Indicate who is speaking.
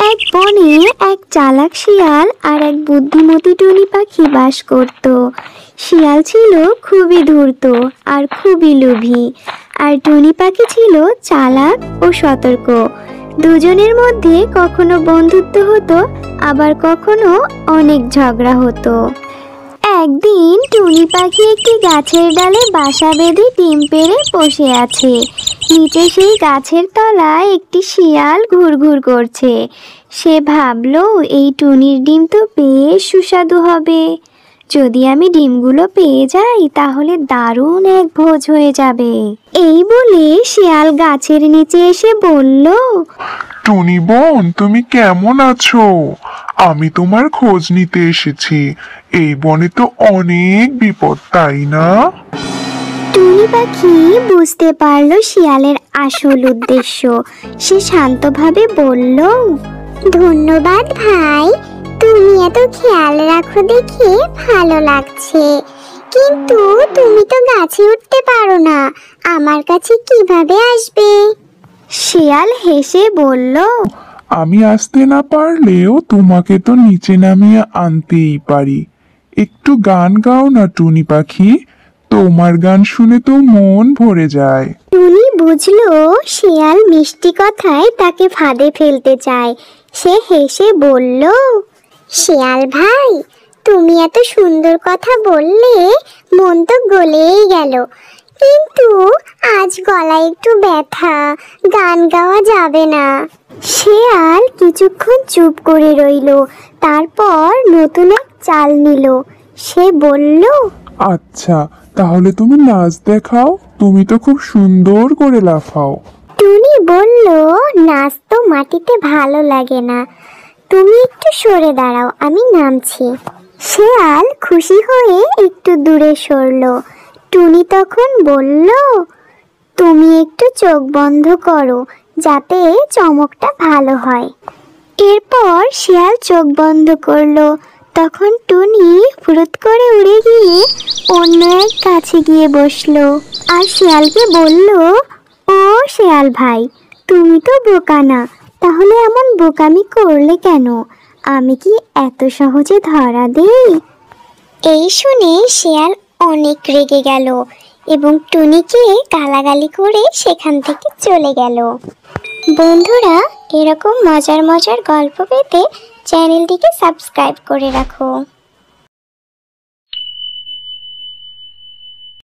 Speaker 1: এক বনে এক চালাক শিয়াল আর এক বুদ্ধিমতী টুনি পাখি বাস করত। শিয়াল ছিল খুবই ধূর্ত আর খুবই লোভী, আর টুনি পাখি ছিল চালাক ও সতর্ক। দুজনের মধ্যে কখনো বন্ধুত্ব হতো, আবার কখনো অনেক ঝগড়া হতো। একদিন টুনি পাখি একটি গাছের ডালে বাসা বেঁধে ডিম পেড়ে বসে আছে। নিচে সেই গাছের তলায় একটি শিয়াল ঘুরঘুর করছে। সে ভাবলো, এই টুনির ডিম তো বেশ সুস্বাদু হবে। যদি আমি ডিমগুলো পেয়ে যাই তাহলে দারুণ এক ভোজ হয়ে যাবে। এই বলে শিয়াল গাছের নিচে এসে বলল,
Speaker 2: টুনি বোন, তুমি কেমন আছো? আমি তোমার খোঁজ নিতে এসেছি। এই বনে তো অনেক বিপদ, তাই না?
Speaker 1: টুনি পাখি বুঝতে পারলো শিয়ালের আসল উদ্দেশ্য। সে শান্তভাবে বলল, ধন্যবাদ ভাই, তুমি এত খেয়াল রাখো দেখে ভালো লাগছে। কিন্তু তুমি তো গাছে উঠতে পারো না, আমার কাছে কিভাবে আসবে? শিয়াল হেসে বলল,
Speaker 2: আমি আসতে না পারলেও তোমাকে তো নিচে নামিয়ে আনতেই পারি। একটু গান গাও না টুনি পাখি, তোমার গান শুনে তো মন ভরে যায়।
Speaker 1: টুনি বুঝলো শিয়াল মিষ্টি কথায় তাকে ফাঁদে ফেলতে চায়। সে হেসে বলল, শিয়াল ভাই, তুমি এত সুন্দর কথা বললে মন তো গলেই গেল, কিন্তু আজ গলায় একটু ব্যথা, গান গাওয়া যাবে না। শিয়াল কিছুক্ষণ চুপ করে রইল, তারপর নতুন এক চাল নিল। সে বলল,
Speaker 2: আচ্ছা, তাহলে তুমি নাচ দেখাও, তুমি তো খুব সুন্দর করে লাফাও।
Speaker 1: টুনি বলল, নাচ তো মাটিতে ভালো লাগে না, তুমি একটু সরে দাঁড়াও, আমি নামছি। শিয়াল খুশি হয়ে একটু দূরে সরল। টুনি তখন বলল, তুমি একটু চোখ বন্ধ করো, যাতে চমকটা ভালো হয়। এরপর শিয়াল চোখ বন্ধ করলো। তখন টুনি ফুরুত করে উড়ে গিয়ে অন্য এক গাছে গিয়ে বসলো আর শিয়ালকে বলল, ও শিয়াল ভাই, তুমি তো বোকা না, তাহলে এমন বোকামি করলে কেন? আমি কি এত সহজে ধরা দেই? এই শুনে শিয়াল অনেক রেগে গেল এবং টুনিকে গালাগালি করে সেখান থেকে চলে গেল। বন্ধুরা, এরকম মজার মজার গল্প পেতে চ্যানেলটিকে সাবস্ক্রাইব করে রাখো।